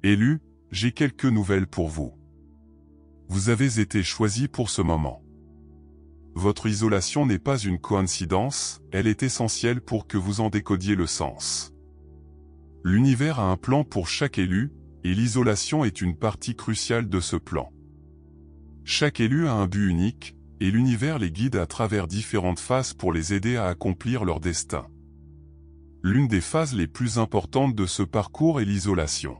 Élus, j'ai quelques nouvelles pour vous. Vous avez été choisi pour ce moment. Votre isolation n'est pas une coïncidence, elle est essentielle pour que vous en décodiez le sens. L'univers a un plan pour chaque élu, et l'isolation est une partie cruciale de ce plan. Chaque élu a un but unique, et l'univers les guide à travers différentes phases pour les aider à accomplir leur destin. L'une des phases les plus importantes de ce parcours est l'isolation.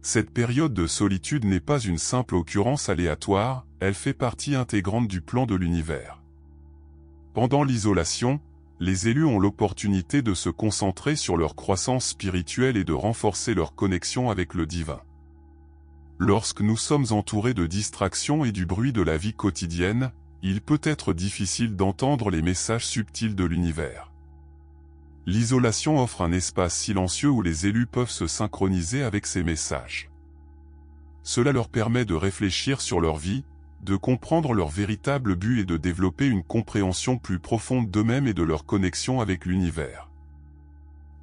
Cette période de solitude n'est pas une simple occurrence aléatoire, elle fait partie intégrante du plan de l'univers. Pendant l'isolation, les élus ont l'opportunité de se concentrer sur leur croissance spirituelle et de renforcer leur connexion avec le divin. Lorsque nous sommes entourés de distractions et du bruit de la vie quotidienne, il peut être difficile d'entendre les messages subtils de l'univers. L'isolation offre un espace silencieux où les élus peuvent se synchroniser avec ces messages. Cela leur permet de réfléchir sur leur vie, de comprendre leur véritable but et de développer une compréhension plus profonde d'eux-mêmes et de leur connexion avec l'univers.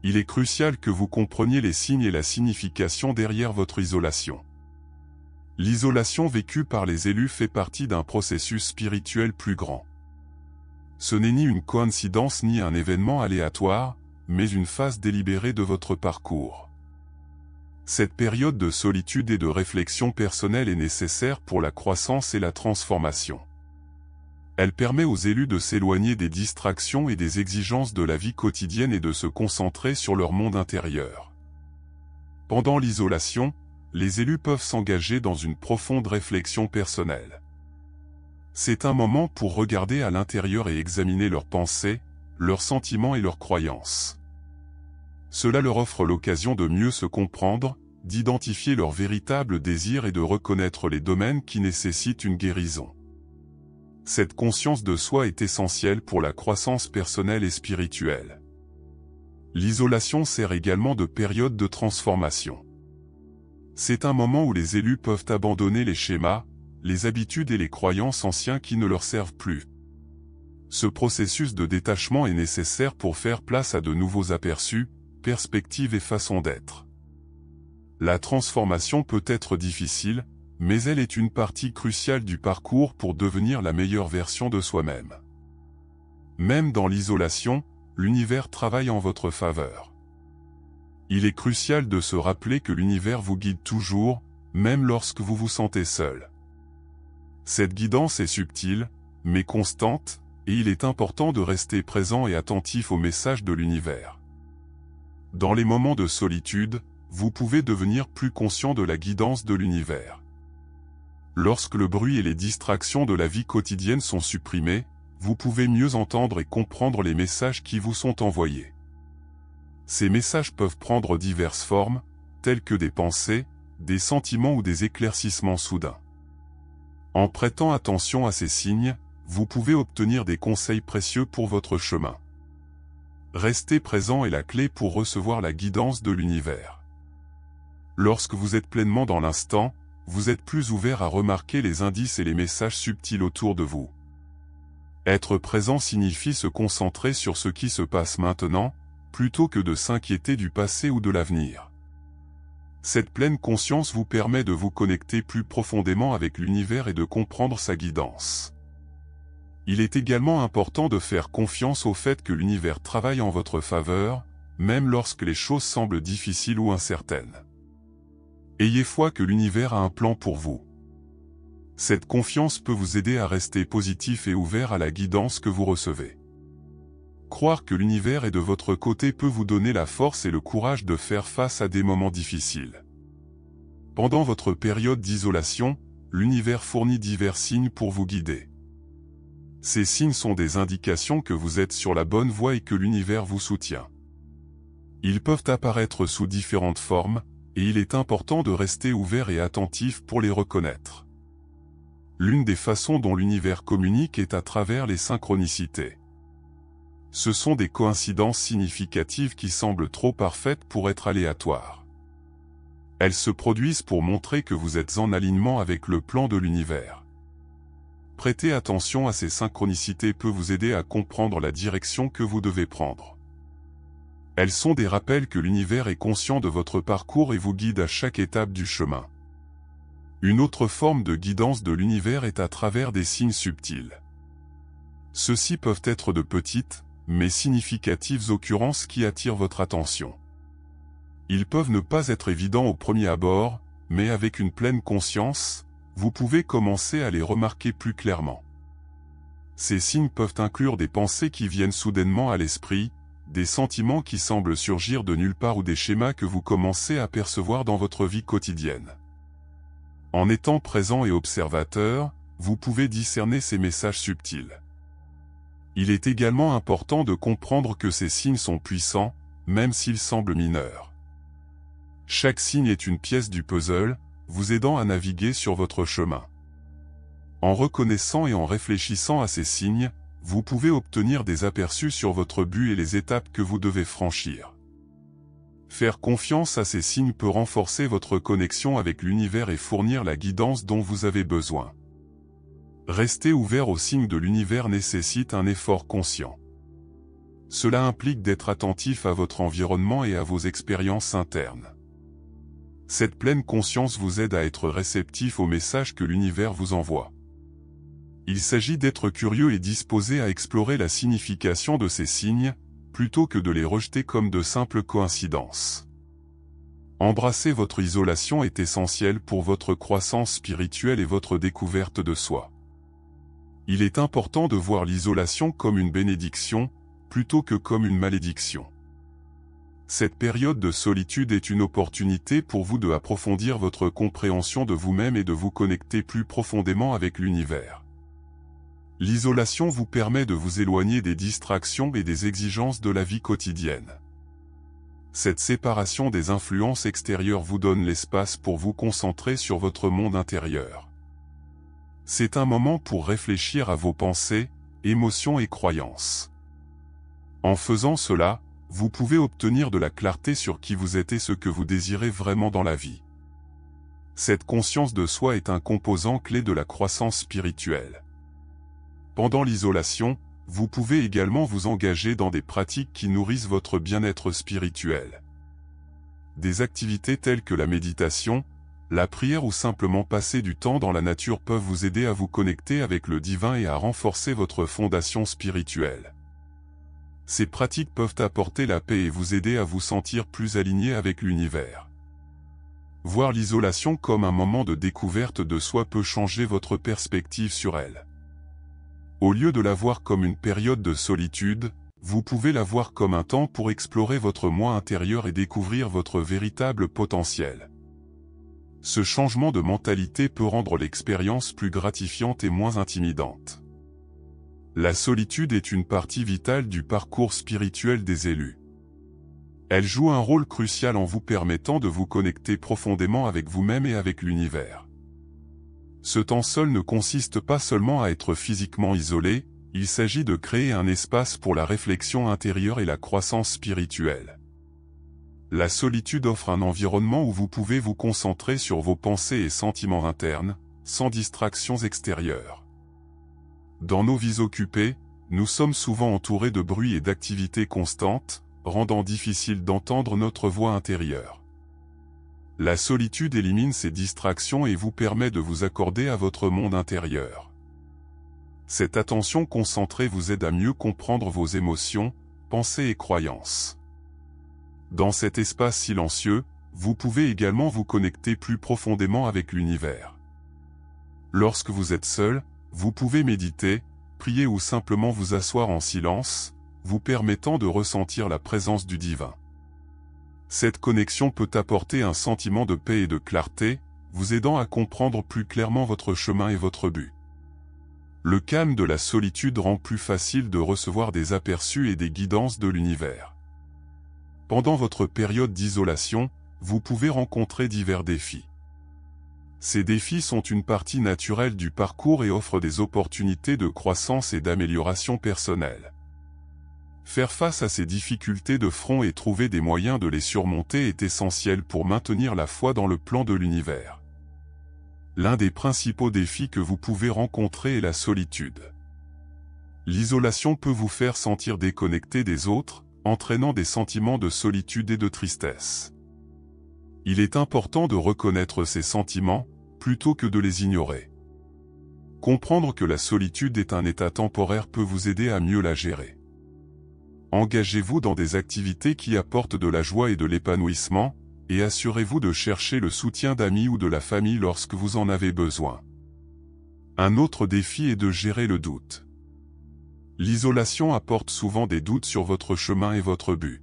Il est crucial que vous compreniez les signes et la signification derrière votre isolation. L'isolation vécue par les élus fait partie d'un processus spirituel plus grand. Ce n'est ni une coïncidence ni un événement aléatoire, mais une phase délibérée de votre parcours. Cette période de solitude et de réflexion personnelle est nécessaire pour la croissance et la transformation. Elle permet aux élus de s'éloigner des distractions et des exigences de la vie quotidienne et de se concentrer sur leur monde intérieur. Pendant l'isolation, les élus peuvent s'engager dans une profonde réflexion personnelle. C'est un moment pour regarder à l'intérieur et examiner leurs pensées, leurs sentiments et leurs croyances. Cela leur offre l'occasion de mieux se comprendre, d'identifier leurs véritables désirs et de reconnaître les domaines qui nécessitent une guérison. Cette conscience de soi est essentielle pour la croissance personnelle et spirituelle. L'isolation sert également de période de transformation. C'est un moment où les élus peuvent abandonner les schémas, les habitudes et les croyances anciens qui ne leur servent plus. Ce processus de détachement est nécessaire pour faire place à de nouveaux aperçus, perspectives et façons d'être. La transformation peut être difficile, mais elle est une partie cruciale du parcours pour devenir la meilleure version de soi-même. Même dans l'isolation, l'univers travaille en votre faveur. Il est crucial de se rappeler que l'univers vous guide toujours, même lorsque vous vous sentez seul. Cette guidance est subtile, mais constante, et il est important de rester présent et attentif aux messages de l'univers. Dans les moments de solitude, vous pouvez devenir plus conscient de la guidance de l'univers. Lorsque le bruit et les distractions de la vie quotidienne sont supprimés, vous pouvez mieux entendre et comprendre les messages qui vous sont envoyés. Ces messages peuvent prendre diverses formes, telles que des pensées, des sentiments ou des éclaircissements soudains. En prêtant attention à ces signes, vous pouvez obtenir des conseils précieux pour votre chemin. Rester présent est la clé pour recevoir la guidance de l'univers. Lorsque vous êtes pleinement dans l'instant, vous êtes plus ouvert à remarquer les indices et les messages subtils autour de vous. Être présent signifie se concentrer sur ce qui se passe maintenant, plutôt que de s'inquiéter du passé ou de l'avenir. Cette pleine conscience vous permet de vous connecter plus profondément avec l'univers et de comprendre sa guidance. Il est également important de faire confiance au fait que l'univers travaille en votre faveur, même lorsque les choses semblent difficiles ou incertaines. Ayez foi que l'univers a un plan pour vous. Cette confiance peut vous aider à rester positif et ouvert à la guidance que vous recevez. Croire que l'univers est de votre côté peut vous donner la force et le courage de faire face à des moments difficiles. Pendant votre période d'isolation, l'univers fournit divers signes pour vous guider. Ces signes sont des indications que vous êtes sur la bonne voie et que l'univers vous soutient. Ils peuvent apparaître sous différentes formes, et il est important de rester ouvert et attentif pour les reconnaître. L'une des façons dont l'univers communique est à travers les synchronicités. Ce sont des coïncidences significatives qui semblent trop parfaites pour être aléatoires. Elles se produisent pour montrer que vous êtes en alignement avec le plan de l'univers. Prêter attention à ces synchronicités peut vous aider à comprendre la direction que vous devez prendre. Elles sont des rappels que l'univers est conscient de votre parcours et vous guide à chaque étape du chemin. Une autre forme de guidance de l'univers est à travers des signes subtils. Ceux-ci peuvent être de petites, mais significatives occurrences qui attirent votre attention. Ils peuvent ne pas être évidents au premier abord, mais avec une pleine conscience, vous pouvez commencer à les remarquer plus clairement. Ces signes peuvent inclure des pensées qui viennent soudainement à l'esprit, des sentiments qui semblent surgir de nulle part ou des schémas que vous commencez à percevoir dans votre vie quotidienne. En étant présent et observateur, vous pouvez discerner ces messages subtils. Il est également important de comprendre que ces signes sont puissants, même s'ils semblent mineurs. Chaque signe est une pièce du puzzle, vous aidant à naviguer sur votre chemin. En reconnaissant et en réfléchissant à ces signes, vous pouvez obtenir des aperçus sur votre but et les étapes que vous devez franchir. Faire confiance à ces signes peut renforcer votre connexion avec l'univers et fournir la guidance dont vous avez besoin. Rester ouvert aux signes de l'univers nécessite un effort conscient. Cela implique d'être attentif à votre environnement et à vos expériences internes. Cette pleine conscience vous aide à être réceptif aux messages que l'univers vous envoie. Il s'agit d'être curieux et disposé à explorer la signification de ces signes, plutôt que de les rejeter comme de simples coïncidences. Embrasser votre isolation est essentiel pour votre croissance spirituelle et votre découverte de soi. Il est important de voir l'isolation comme une bénédiction, plutôt que comme une malédiction. Cette période de solitude est une opportunité pour vous de approfondir votre compréhension de vous-même et de vous connecter plus profondément avec l'univers. L'isolation vous permet de vous éloigner des distractions et des exigences de la vie quotidienne. Cette séparation des influences extérieures vous donne l'espace pour vous concentrer sur votre monde intérieur. C'est un moment pour réfléchir à vos pensées, émotions et croyances. En faisant cela, vous pouvez obtenir de la clarté sur qui vous êtes et ce que vous désirez vraiment dans la vie. Cette conscience de soi est un composant clé de la croissance spirituelle. Pendant l'isolation, vous pouvez également vous engager dans des pratiques qui nourrissent votre bien-être spirituel. Des activités telles que la méditation, la prière ou simplement passer du temps dans la nature peuvent vous aider à vous connecter avec le divin et à renforcer votre fondation spirituelle. Ces pratiques peuvent apporter la paix et vous aider à vous sentir plus aligné avec l'univers. Voir l'isolation comme un moment de découverte de soi peut changer votre perspective sur elle. Au lieu de la voir comme une période de solitude, vous pouvez la voir comme un temps pour explorer votre moi intérieur et découvrir votre véritable potentiel. Ce changement de mentalité peut rendre l'expérience plus gratifiante et moins intimidante. La solitude est une partie vitale du parcours spirituel des élus. Elle joue un rôle crucial en vous permettant de vous connecter profondément avec vous-même et avec l'univers. Ce temps seul ne consiste pas seulement à être physiquement isolé, il s'agit de créer un espace pour la réflexion intérieure et la croissance spirituelle. La solitude offre un environnement où vous pouvez vous concentrer sur vos pensées et sentiments internes, sans distractions extérieures. Dans nos vies occupées, nous sommes souvent entourés de bruit et d'activités constantes, rendant difficile d'entendre notre voix intérieure. La solitude élimine ces distractions et vous permet de vous accorder à votre monde intérieur. Cette attention concentrée vous aide à mieux comprendre vos émotions, pensées et croyances. Dans cet espace silencieux, vous pouvez également vous connecter plus profondément avec l'univers. Lorsque vous êtes seul, vous pouvez méditer, prier ou simplement vous asseoir en silence, vous permettant de ressentir la présence du divin. Cette connexion peut apporter un sentiment de paix et de clarté, vous aidant à comprendre plus clairement votre chemin et votre but. Le calme de la solitude rend plus facile de recevoir des aperçus et des guidances de l'univers. Pendant votre période d'isolation, vous pouvez rencontrer divers défis. Ces défis sont une partie naturelle du parcours et offrent des opportunités de croissance et d'amélioration personnelle. Faire face à ces difficultés de front et trouver des moyens de les surmonter est essentiel pour maintenir la foi dans le plan de l'univers. L'un des principaux défis que vous pouvez rencontrer est la solitude. L'isolation peut vous faire sentir déconnecté des autres, entraînant des sentiments de solitude et de tristesse. Il est important de reconnaître ces sentiments, plutôt que de les ignorer. Comprendre que la solitude est un état temporaire peut vous aider à mieux la gérer. Engagez-vous dans des activités qui apportent de la joie et de l'épanouissement, et assurez-vous de chercher le soutien d'amis ou de la famille lorsque vous en avez besoin. Un autre défi est de gérer le doute. L'isolation apporte souvent des doutes sur votre chemin et votre but.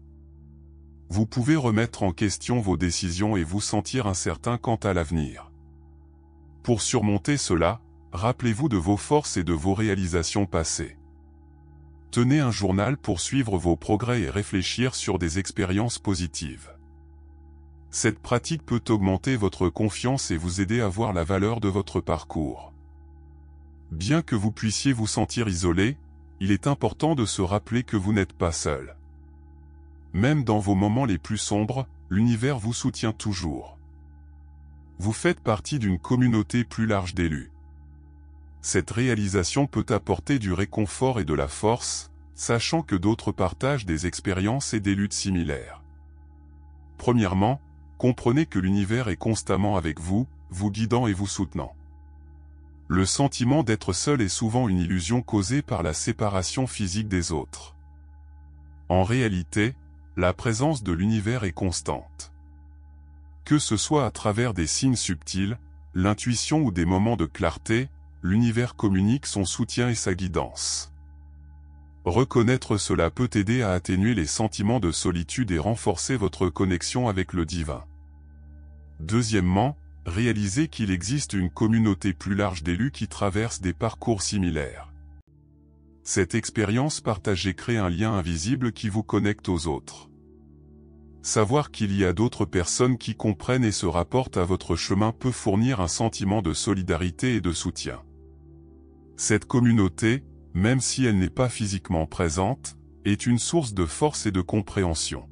Vous pouvez remettre en question vos décisions et vous sentir incertain quant à l'avenir. Pour surmonter cela, rappelez-vous de vos forces et de vos réalisations passées. Tenez un journal pour suivre vos progrès et réfléchir sur des expériences positives. Cette pratique peut augmenter votre confiance et vous aider à voir la valeur de votre parcours. Bien que vous puissiez vous sentir isolé, il est important de se rappeler que vous n'êtes pas seul. Même dans vos moments les plus sombres, l'univers vous soutient toujours. Vous faites partie d'une communauté plus large d'élus. Cette réalisation peut apporter du réconfort et de la force, sachant que d'autres partagent des expériences et des luttes similaires. Premièrement, comprenez que l'univers est constamment avec vous, vous guidant et vous soutenant. Le sentiment d'être seul est souvent une illusion causée par la séparation physique des autres. En réalité, la présence de l'univers est constante. Que ce soit à travers des signes subtils, l'intuition ou des moments de clarté, l'univers communique son soutien et sa guidance. Reconnaître cela peut aider à atténuer les sentiments de solitude et renforcer votre connexion avec le divin. Deuxièmement, réalisez qu'il existe une communauté plus large d'élus qui traversent des parcours similaires. Cette expérience partagée crée un lien invisible qui vous connecte aux autres. Savoir qu'il y a d'autres personnes qui comprennent et se rapportent à votre chemin peut fournir un sentiment de solidarité et de soutien. Cette communauté, même si elle n'est pas physiquement présente, est une source de force et de compréhension.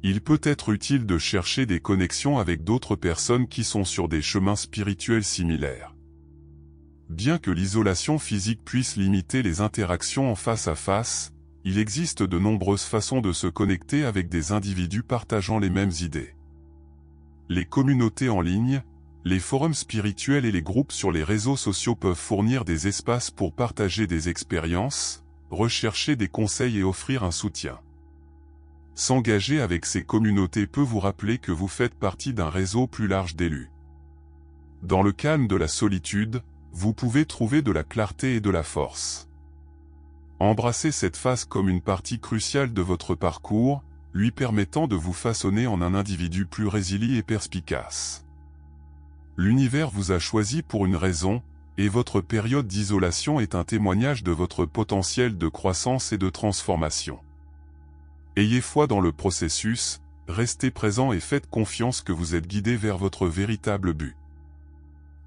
Il peut être utile de chercher des connexions avec d'autres personnes qui sont sur des chemins spirituels similaires. Bien que l'isolation physique puisse limiter les interactions en face à face, il existe de nombreuses façons de se connecter avec des individus partageant les mêmes idées. Les communautés en ligne, les forums spirituels et les groupes sur les réseaux sociaux peuvent fournir des espaces pour partager des expériences, rechercher des conseils et offrir un soutien. S'engager avec ces communautés peut vous rappeler que vous faites partie d'un réseau plus large d'élus. Dans le calme de la solitude, vous pouvez trouver de la clarté et de la force. Embrassez cette phase comme une partie cruciale de votre parcours, lui permettant de vous façonner en un individu plus résilient et perspicace. L'univers vous a choisi pour une raison, et votre période d'isolation est un témoignage de votre potentiel de croissance et de transformation. Ayez foi dans le processus, restez présent et faites confiance que vous êtes guidé vers votre véritable but.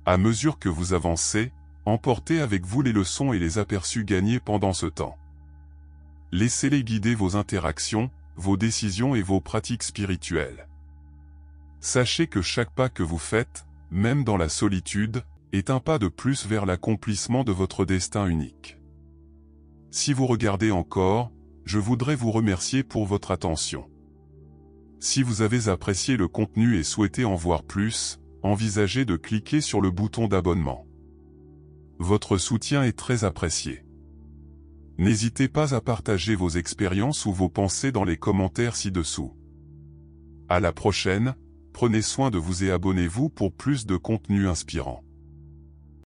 À mesure que vous avancez, emportez avec vous les leçons et les aperçus gagnés pendant ce temps. Laissez-les guider vos interactions, vos décisions et vos pratiques spirituelles. Sachez que chaque pas que vous faites, même dans la solitude, est un pas de plus vers l'accomplissement de votre destin unique. Si vous regardez encore, je voudrais vous remercier pour votre attention. Si vous avez apprécié le contenu et souhaitez en voir plus, envisagez de cliquer sur le bouton d'abonnement. Votre soutien est très apprécié. N'hésitez pas à partager vos expériences ou vos pensées dans les commentaires ci-dessous. À la prochaine, prenez soin de vous et abonnez-vous pour plus de contenu inspirant.